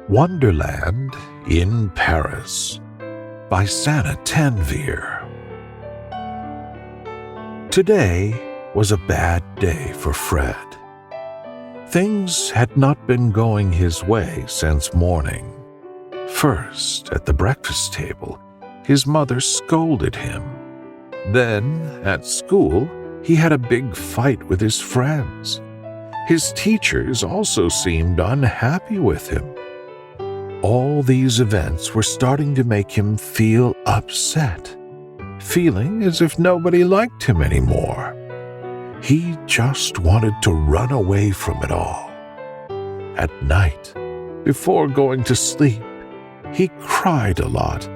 Wonderland in Paris by Sana Tanvir. Today was a bad day for Fred. Things had not been going his way since morning. First, at the breakfast table, his mother scolded him. Then, at school, he had a big fight with his friends. His teachers also seemed unhappy with him. All these events were starting to make him feel upset, feeling as if nobody liked him anymore. He just wanted to run away from it all. At night, before going to sleep, he cried a lot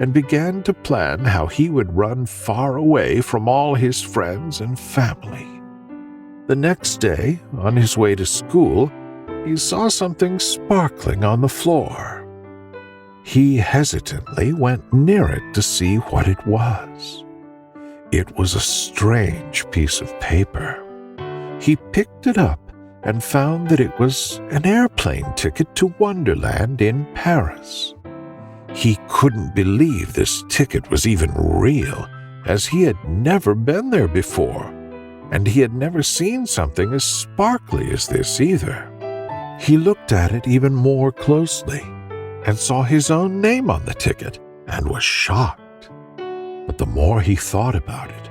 and began to plan how he would run far away from all his friends and family. The next day, on his way to school, he saw something sparkling on the floor. He hesitantly went near it to see what it was. It was a strange piece of paper. He picked it up and found that it was an airplane ticket to Wonderland in Paris. He couldn't believe this ticket was even real, as he had never been there before, and he had never seen something as sparkly as this either. He looked at it even more closely and saw his own name on the ticket and was shocked. But the more he thought about it,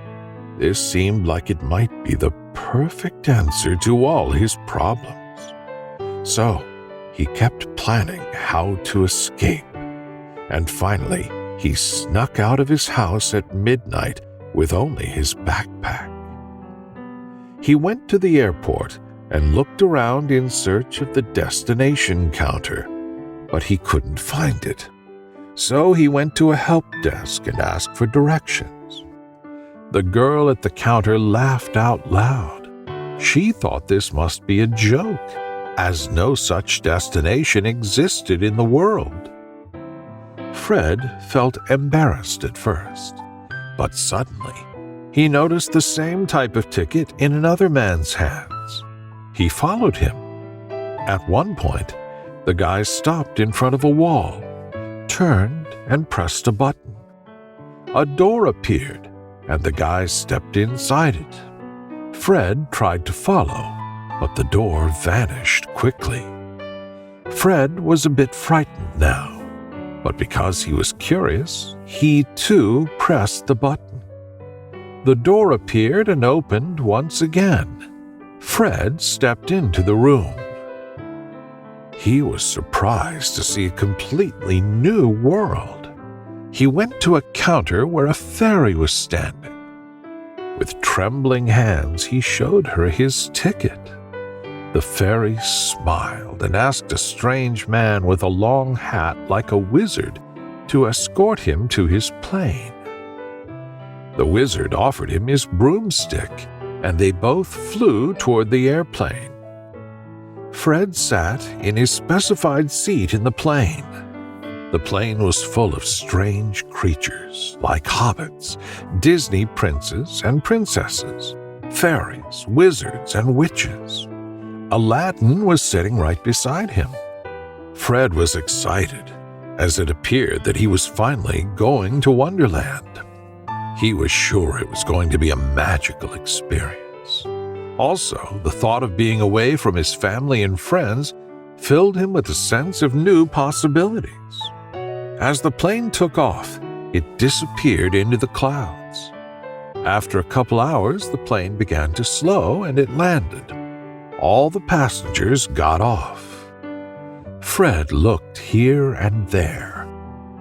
this seemed like it might be the perfect answer to all his problems. So he kept planning how to escape, and finally he snuck out of his house at midnight with only his backpack. He went to the airport and looked around in search of the destination counter, but he couldn't find it. So he went to a help desk and asked for directions. The girl at the counter laughed out loud. She thought this must be a joke, as no such destination existed in the world. Fred felt embarrassed at first, but suddenly he noticed the same type of ticket in another man's hands. He followed him. At one point, the guy stopped in front of a wall, turned and pressed a button. A door appeared, and the guy stepped inside it. Fred tried to follow, but the door vanished quickly. Fred was a bit frightened now, but because he was curious, he too pressed the button. The door appeared and opened once again. Fred stepped into the room. He was surprised to see a completely new world. He went to a counter where a fairy was standing. With trembling hands, he showed her his ticket. The fairy smiled and asked a strange man with a long hat like a wizard to escort him to his plane. The wizard offered him his broomstick, and they both flew toward the airplane. Fred sat in his specified seat in the plane. The plane was full of strange creatures like hobbits, Disney princes and princesses, fairies, wizards, and witches. Aladdin was sitting right beside him. Fred was excited, as it appeared that he was finally going to Wonderland. He was sure it was going to be a magical experience. Also, the thought of being away from his family and friends filled him with a sense of new possibilities. As the plane took off, it disappeared into the clouds. After a couple hours, the plane began to slow and it landed. All the passengers got off. Fred looked here and there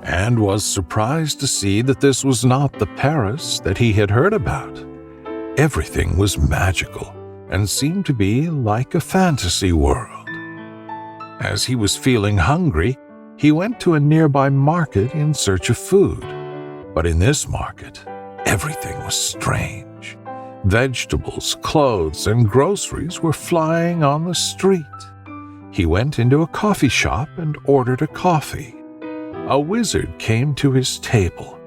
and was surprised to see that this was not the Paris that he had heard about. Everything was magical and seemed to be like a fantasy world. As he was feeling hungry, he went to a nearby market in search of food. But in this market, everything was strange. Vegetables, clothes, and groceries were flying on the street. He went into a coffee shop and ordered a coffee. A wizard came to his table,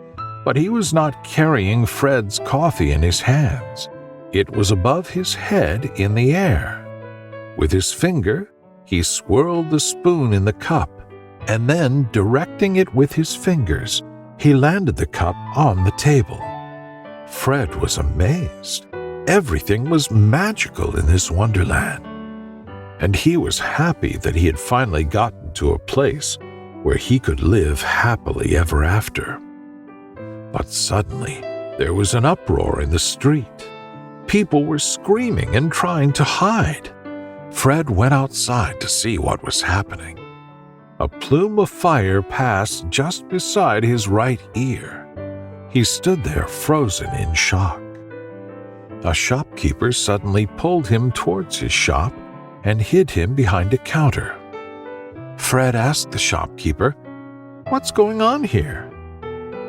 but he was not carrying Fred's coffee in his hands. It was above his head in the air. With his finger, he swirled the spoon in the cup and then, directing it with his fingers, he landed the cup on the table. Fred was amazed. Everything was magical in this wonderland, and he was happy that he had finally gotten to a place where he could live happily ever after. But suddenly, there was an uproar in the street. People were screaming and trying to hide. Fred went outside to see what was happening. A plume of fire passed just beside his right ear. He stood there frozen in shock. A shopkeeper suddenly pulled him towards his shop and hid him behind a counter. Fred asked the shopkeeper, "What's going on here?"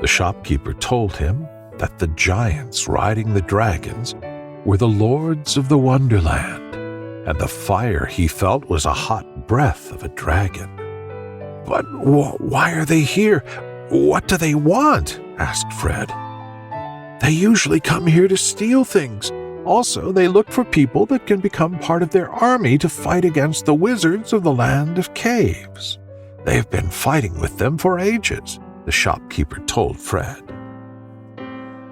The shopkeeper told him that the giants riding the dragons were the lords of the Wonderland, and the fire he felt was a hot breath of a dragon. "But why are they here? What do they want?" asked Fred. "They usually come here to steal things. Also, they look for people that can become part of their army to fight against the wizards of the land of caves. They have been fighting with them for ages," the shopkeeper told Fred.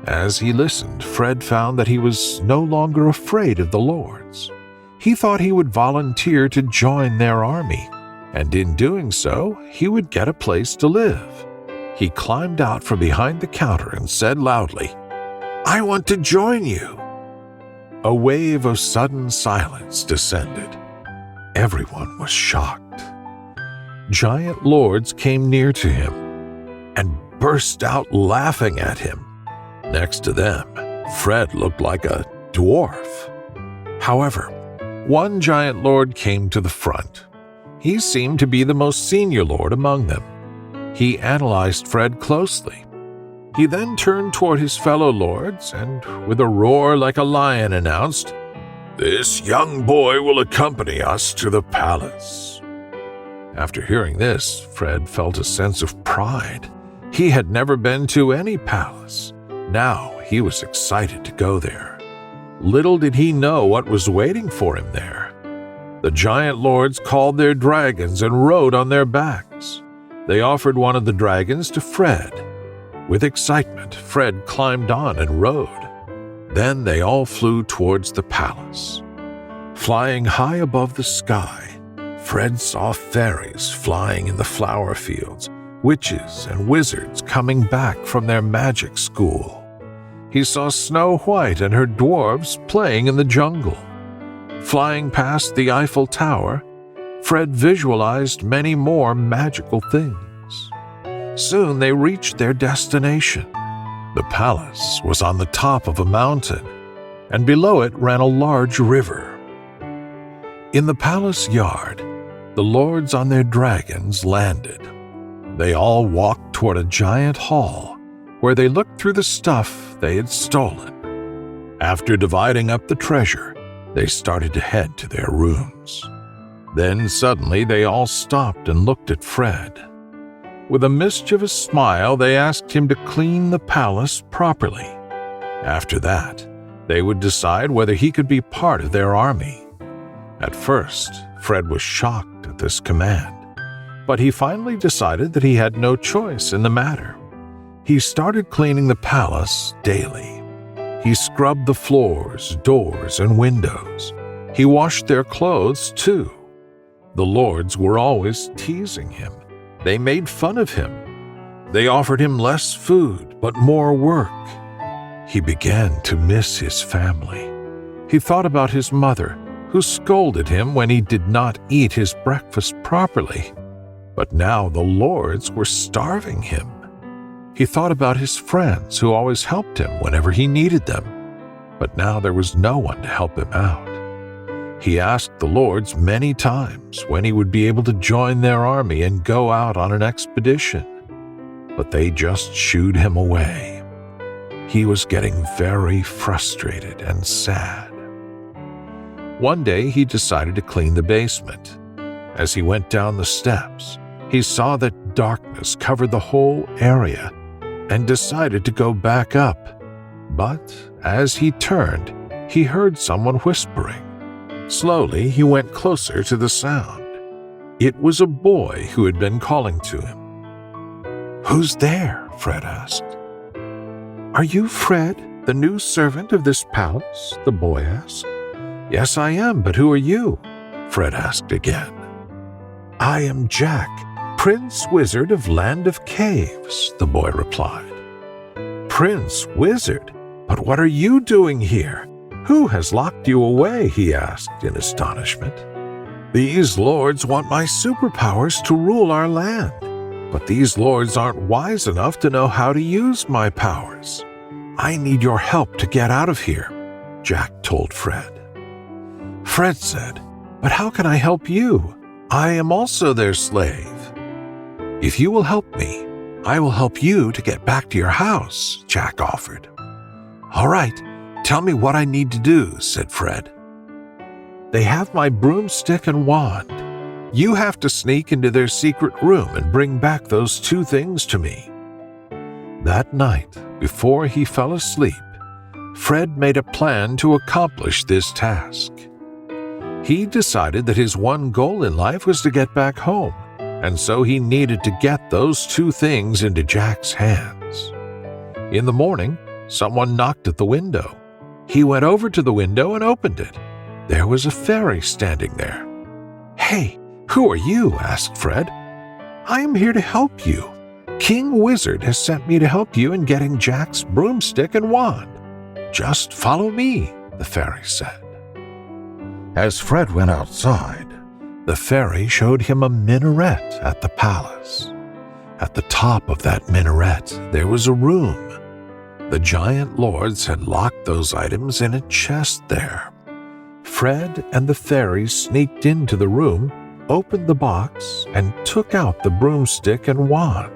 As he listened, Fred found that he was no longer afraid of the lords. He thought he would volunteer to join their army, and in doing so, he would get a place to live. He climbed out from behind the counter and said loudly, "I want to join you." A wave of sudden silence descended. Everyone was shocked. Giant lords came near to him and burst out laughing at him. Next to them, Fred looked like a dwarf. However, one giant lord came to the front. He seemed to be the most senior lord among them. He analyzed Fred closely. He then turned toward his fellow lords and, with a roar like a lion, announced, "This young boy will accompany us to the palace." After hearing this, Fred felt a sense of pride. He had never been to any palace. Now he was excited to go there. Little did he know what was waiting for him there. The giant lords called their dragons and rode on their backs. They offered one of the dragons to Fred. With excitement, Fred climbed on and rode. Then they all flew towards the palace. Flying high above the sky, Fred saw fairies flying in the flower fields, witches and wizards coming back from their magic school. He saw Snow White and her dwarves playing in the jungle. Flying past the Eiffel Tower, Fred visualized many more magical things. Soon they reached their destination. The palace was on the top of a mountain, and below it ran a large river. In the palace yard, the lords on their dragons landed. They all walked toward a giant hall, where they looked through the stuff they had stolen. After dividing up the treasure, they started to head to their rooms. Then suddenly they all stopped and looked at Fred. With a mischievous smile, they asked him to clean the palace properly. After that, they would decide whether he could be part of their army. At first, Fred was shocked at this command, but he finally decided that he had no choice in the matter. He started cleaning the palace daily. He scrubbed the floors, doors, and windows. He washed their clothes, too. The lords were always teasing him. They made fun of him. They offered him less food, but more work. He began to miss his family. He thought about his mother, who scolded him when he did not eat his breakfast properly. But now the lords were starving him. He thought about his friends who always helped him whenever he needed them. But now there was no one to help him out. He asked the lords many times when he would be able to join their army and go out on an expedition, but they just shooed him away. He was getting very frustrated and sad. One day he decided to clean the basement. As he went down the steps, he saw that darkness covered the whole area and decided to go back up. But as he turned, he heard someone whispering. Slowly, he went closer to the sound. It was a boy who had been calling to him. "Who's there?" Fred asked. "Are you Fred, the new servant of this palace?" the boy asked. "Yes, I am, but who are you?" Fred asked again. "I am Jack, Prince Wizard of Land of Caves," the boy replied. "Prince Wizard? But what are you doing here? Who has locked you away?" he asked in astonishment. "These lords want my superpowers to rule our land, but these lords aren't wise enough to know how to use my powers. I need your help to get out of here," Jack told Fred. Fred said, "But how can I help you? I am also their slave." "If you will help me, I will help you to get back to your house," Jack offered. "All right, tell me what I need to do," said Fred. "They have my broomstick and wand. You have to sneak into their secret room and bring back those two things to me." That night, before he fell asleep, Fred made a plan to accomplish this task. He decided that his one goal in life was to get back home, and so he needed to get those two things into Jack's hands. In the morning, someone knocked at the window. He went over to the window and opened it. There was a fairy standing there. "Hey, who are you?" asked Fred. "I am here to help you. King Wizard has sent me to help you in getting Jack's broomstick and wand. Just follow me," the fairy said. As Fred went outside, the fairy showed him a minaret at the palace. At the top of that minaret, there was a room. The giant lords had locked those items in a chest there. Fred and the fairy sneaked into the room, opened the box, and took out the broomstick and wand.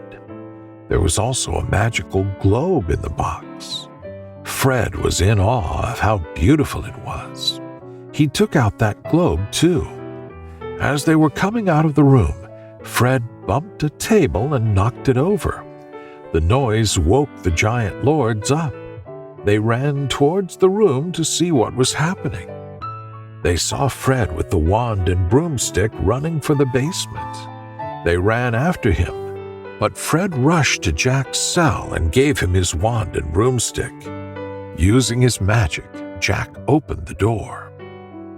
There was also a magical globe in the box. Fred was in awe of how beautiful it was. He took out that globe too. As they were coming out of the room, Fred bumped a table and knocked it over. The noise woke the giant lords up. They ran towards the room to see what was happening. They saw Fred with the wand and broomstick running for the basement. They ran after him, but Fred rushed to Jack's cell and gave him his wand and broomstick. Using his magic, Jack opened the door.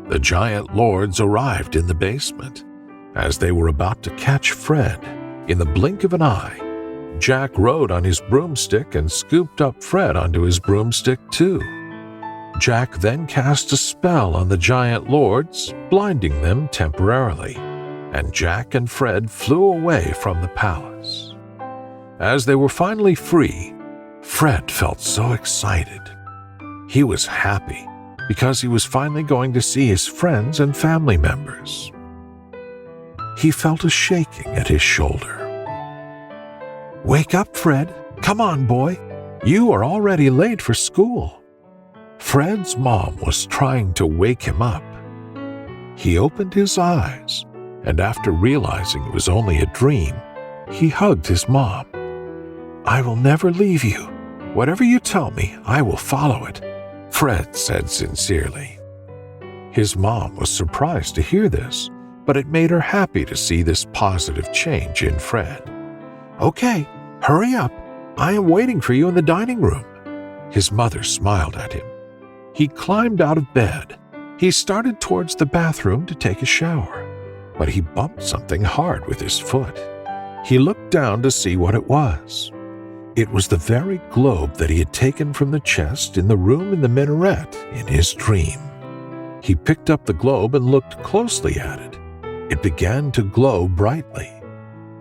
The giant lords arrived in the basement. As they were about to catch Fred, in the blink of an eye, Jack rode on his broomstick and scooped up Fred onto his broomstick too. Jack then cast a spell on the giant lords, blinding them temporarily, and Jack and Fred flew away from the palace. As they were finally free, Fred felt so excited. He was happy because he was finally going to see his friends and family members. He felt a shaking at his shoulder. "Wake up, Fred. Come on, boy. You are already late for school." Fred's mom was trying to wake him up. He opened his eyes, and after realizing it was only a dream, he hugged his mom. "I will never leave you. Whatever you tell me, I will follow it," Fred said sincerely. His mom was surprised to hear this, but it made her happy to see this positive change in Fred. "Okay, hurry up. I am waiting for you in the dining room." His mother smiled at him. He climbed out of bed. He started towards the bathroom to take a shower, but he bumped something hard with his foot. He looked down to see what it was. It was the very globe that he had taken from the chest in the room in the minaret in his dream. He picked up the globe and looked closely at it. It began to glow brightly.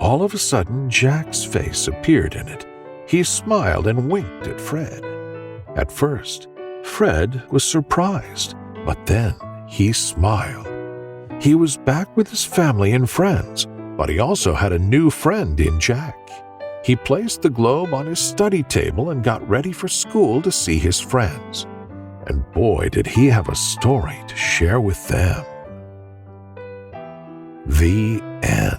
All of a sudden, Jack's face appeared in it. He smiled and winked at Fred. At first, Fred was surprised, but then he smiled. He was back with his family and friends, but he also had a new friend in Jack. He placed the globe on his study table and got ready for school to see his friends. And boy, did he have a story to share with them. The end.